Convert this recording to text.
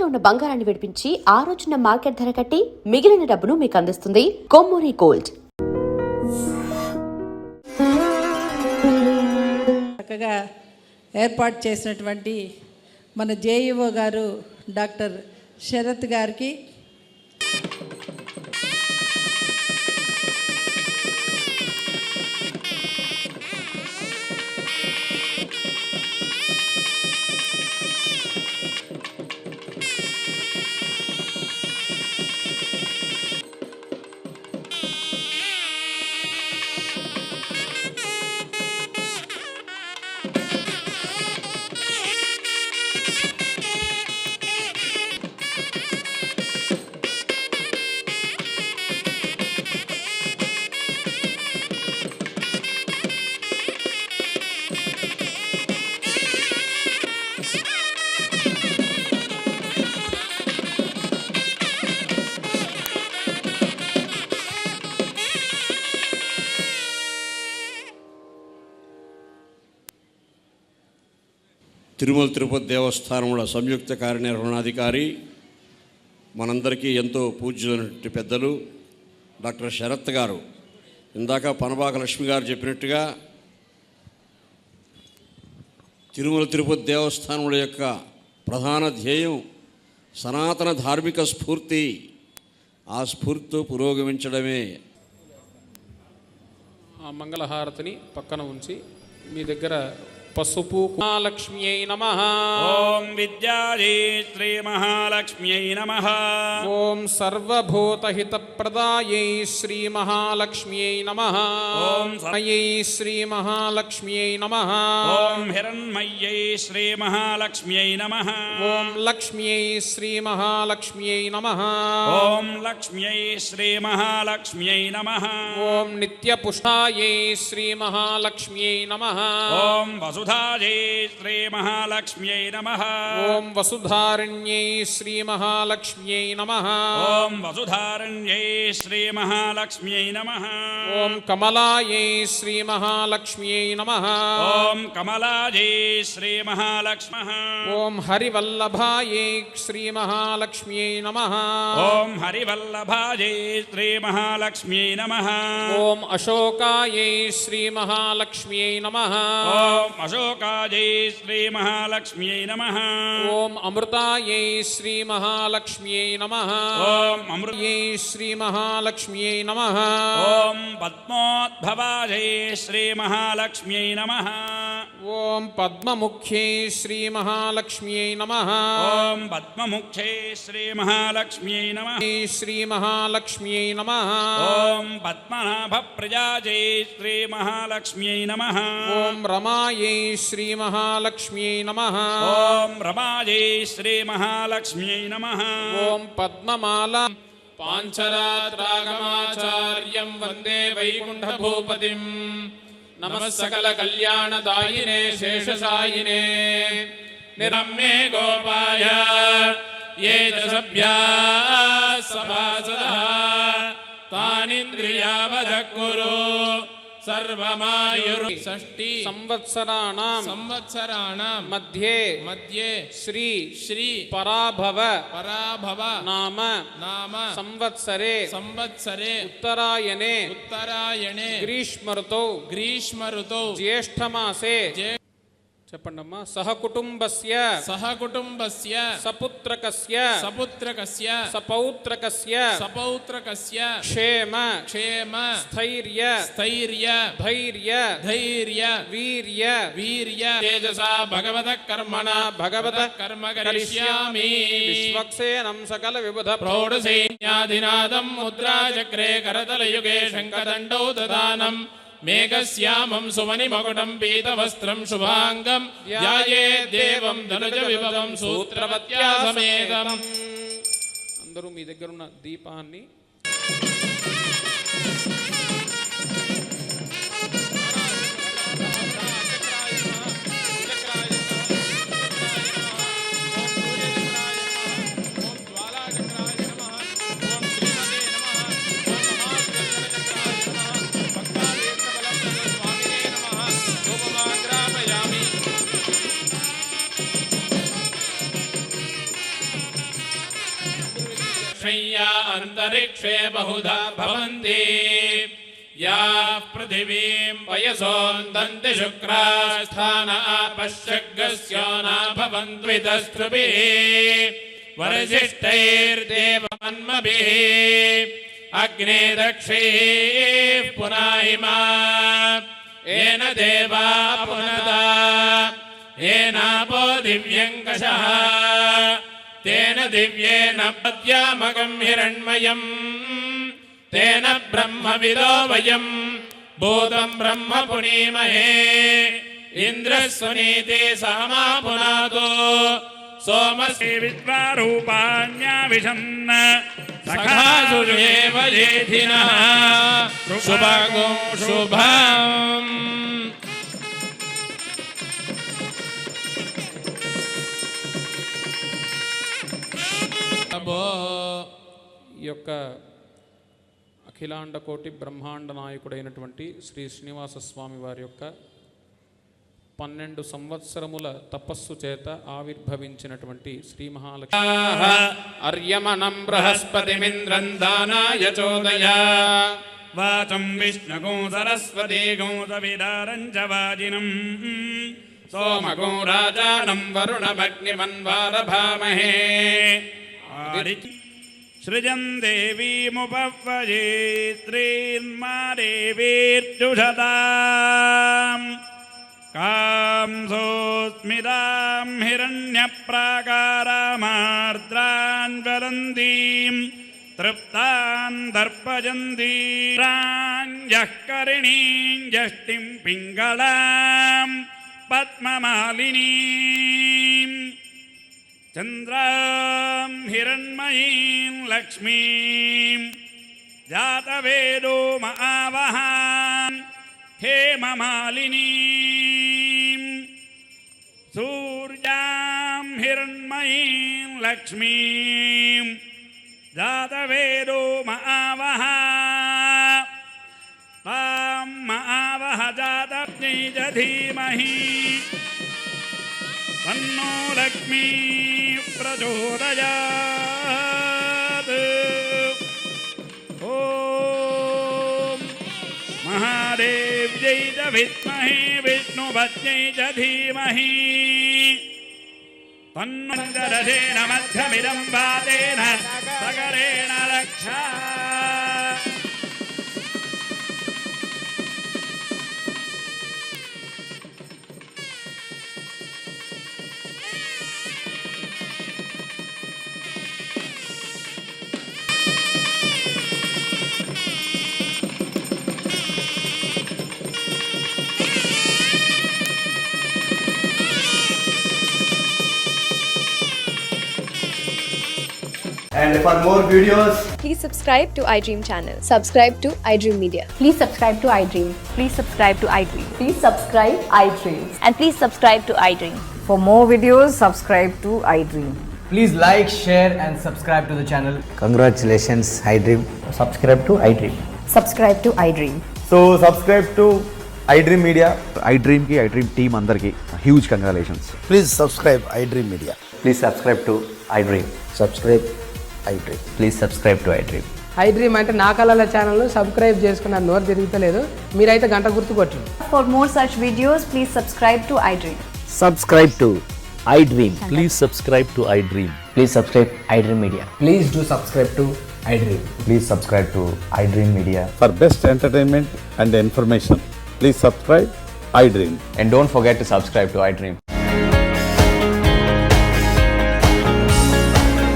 తాకట్లో ఉన్న బంగారాన్ని విడిపించి ఆ రోజున మార్కెట్ ధర కట్టి మిగిలిన డబ్బును మీకు అందిస్తుంది కొమ్మూరి గోల్డ్. చక్కగా ఏర్పాటు చేసినటువంటి మన జేఈఓ గారు డాక్టర్ శరత్ గారికి తిరుమల తిరుపతి దేవస్థానంలో సంయుక్త కార్యనిర్వహణాధికారి, మనందరికీ ఎంతో పూజ్యులైనటువంటి పెద్దలు డాక్టర్ శరత్ గారు, ఇందాక పనబాక లక్ష్మి గారు చెప్పినట్టుగా తిరుమల తిరుపతి దేవస్థానముల యొక్క ప్రధాన ధ్యేయం సనాతన ధార్మిక స్ఫూర్తి. ఆ స్ఫూర్తితో పురోగమించడమే. ఆ మంగళహారతిని పక్కన ఉంచి మీ దగ్గర పసుపు మహాలక్ష్మ్యై నమః. ఓం విద్యాధీ శ్రీ మహాలక్ష్మ్యై నమః. ఓం సర్వభూతహితప్రదాయై శ్రీ మహాలక్ష్మ్యై నమః. ఓం మయై శ్రీ మహాలక్ష్మ్యై నమః. ఓం హిరణ్మయ్యై శ్రీ మహాలక్ష్మ్యై నమః. ఓం లక్ష్మ్యై శ్రీ మహాలక్ష్మ్యై నమః. ఓం లక్ష్మ్యై శ్రీ మహాలక్ష్మ్యై నమః. ఓం నిత్యపుష్టాయై శ్రీ మహాలక్ష్మ్యై నమః. ఓం వసుధాజై శ్రీ మహాలక్ష్మ్యై నమః. ఓం వసుధారణ్యై శ్రీ మహాలక్ష్మ్యై నమః. ఓం వసుధారణ్యై శ్రీ మహాలక్ష్మ్యై నమః. ఓం కమలాయై శ్రీ మహాలక్ష్మ్యై నమః. ఓం కమలాజై శ్రీ మహాలక్ష్మః. ఓం హరివల్లభాయై శ్రీ మహాలక్ష్మ్యై నమః. ఓం హరివల్లభాజై శ్రీ మహాలక్ష్మ్యై నమః. ఓం అశోకాయై శ్రీ మహాలక్ష్మ్యై నమః. ఓం అశోకాజై శ్రీ మహాలక్ష్మ్యై నమః. ఓం అమృతాయై శ్రీ మహాలక్ష్మ్యై నమః. ఓం అమృతయై శ్రీ మహాలక్ష్మ్యై నమః. ఓం పద్మోద్భవాజై శ్రీ మహాలక్ష్మ్యై నమః. ఓం పద్మముఖ్యై శ్రీ మహాలక్ష్మ్యై నమః. ఓం పద్మముఖ్యై శ్రీ మహాలక్ష్మ్యై నమః. శ్రీ మహాలక్ష్మ్యై నమః. ఓం పద్మనాభప్రజాజై శ్రీ మహాలక్ష్మ్యై నమః. ఓం రమాయై శ్రీ మహాలక్ష్మ్యై నమః. ఓం రమాజై శ్రీ మహాలక్ష్మ్యై నమః. ఓం పద్మమాలా పాంచరాత్రాగమాచార్యం వందే వైకుంఠభూపతిం. నమః సకల కళ్యాణదాయినే శేషసాయినే నిరమ్మే గోపాయ ఏ చ సభ్యా సభాసదః తానింద్రియావధకురు సర్వమాయుర్. షష్ఠి సంవత్సరాణం మధ్యే శ్రీ పరాభవ నామ సంవత్సరే ఉత్తరాయణే గ్రీష్మ ఋతౌ జ్యేష్ఠమాసే చెప్పండమ్మా సహకుటుంబస్య సపుత్రకస్య సపౌత్రకస్య క్షేమ స్థైర్య ధైర్య వీర్య తేజసా భగవతః కర్మ కరిష్యామి. విశ్వక్సేనం సకల విబుధ ప్రౌఢసైన్యాధినాదం ముద్రాచక్రే కరతలయుగే శంఖదండౌ దదానం. మేఘశ్యామం సుమణిమకుటం పీతవస్త్రం శుభాంగం ధ్యాయేద్దేవం ధనుజ విభవం సూత్రవత్యా సమేతం. అందరూ మీ దగ్గర ఉన్న దీపాన్ని दक्षय्या अन्तरिक्षे बहुधा भवन्ति याः पृथिवीं वयसोन्दन्ति शुक्रास्थाना पश्यग्गस्यो न भवन्त्विदस्त्रुभिः वरिशिष्टैर्देवमन्मभिः अग्ने दक्षैः पुनाहिमा येन देवा पुनदा येनापो दिव्यङ्कषः तेन दिव्येन पद्यामगं हिरण्मयम् तेन ब्रह्मविदो वयम् भूतं ब्रह्म पुनीमहे इन्द्रः सुनीते सामा पुनातो सोमस्य विद्वारूपाण्याविशन्न सखासुरेव येधिनः शुभगो शुभम्. ఈ యొక్క అఖిలాండ కోటి బ్రహ్మాండ నాయకుడైనటువంటి శ్రీ శ్రీనివాస స్వామి వారి యొక్క 12 సంవత్సరముల తపస్సు చేత ఆవిర్భవించినటువంటి శ్రీ మహాలక్ష్మి అర్యమణం బృహస్పతిమింద్రం దానాయ చోదయ వాచం విష్ణుగో సరస్వతీ గోతవిదారం చ వాజినం సోమగో రాజానం వరుణమగ్నిమన్వారభామహే సృజం దేవీముపవ్వజే శ్రీర్మా దేవీర్జుషతాం కాంసోస్మితాం హిరణ్యప్రాకారామార్ద్రాన్ జ్వలంతీం తృప్తాన్ దర్పజంతీరాంజః కరిణీం జష్టిం పింగళాం పద్మమాలినీం చంద్రాం హిరణ్మయీం లక్ష్మీం జాతవేదో మహావహాం హేమమాలినీం సూర్యాం హిరణ్మయీం లక్ష్మీం జాతవేదో మహావహా తాం మహావహ జాతజ్ఞై చ ధీమహి తన్నో లక్ష్మీ ప్రచోదయాత్. ఓం మహాదేవ్యై చ విద్మహే విష్ణుపత్న్యై చ ధీమహి తన్నోరసేన మధ్యమిదం వాతేన సగరేణ రక్షా. And for more videos, Please subscribe to iDream channel. Subscribe to iDream Media. Please subscribe to iDream. Please subscribe to iDream. Please subscribe iDream. And please subscribe to iDream. For more videos, subscribe to iDream. please like, share and subscribe to the channel. Congratulations, iDream. Subscribe to iDream. Subscribe to iDream. So subscribe to iDream Media. iDream ki iDream team andarki huge congratulations. Please subscribe iDream Media. Please subscribe to iDream. Subscribe iDream. Please subscribe to iDream. iDream అంటే నా కళల ఛానల్ను subscribe చేసుకున్న నోరు తిరుగుతలేదు, మీరైతే గంట గుర్తు కొట్టండి. For more such videos, please subscribe to iDream. Subscribe to iDream. Please subscribe to iDream. Please subscribe iDream Media. Please do subscribe to iDream. Please subscribe to iDream Media. For best entertainment and information, please subscribe iDream. And don't forget to subscribe to iDream.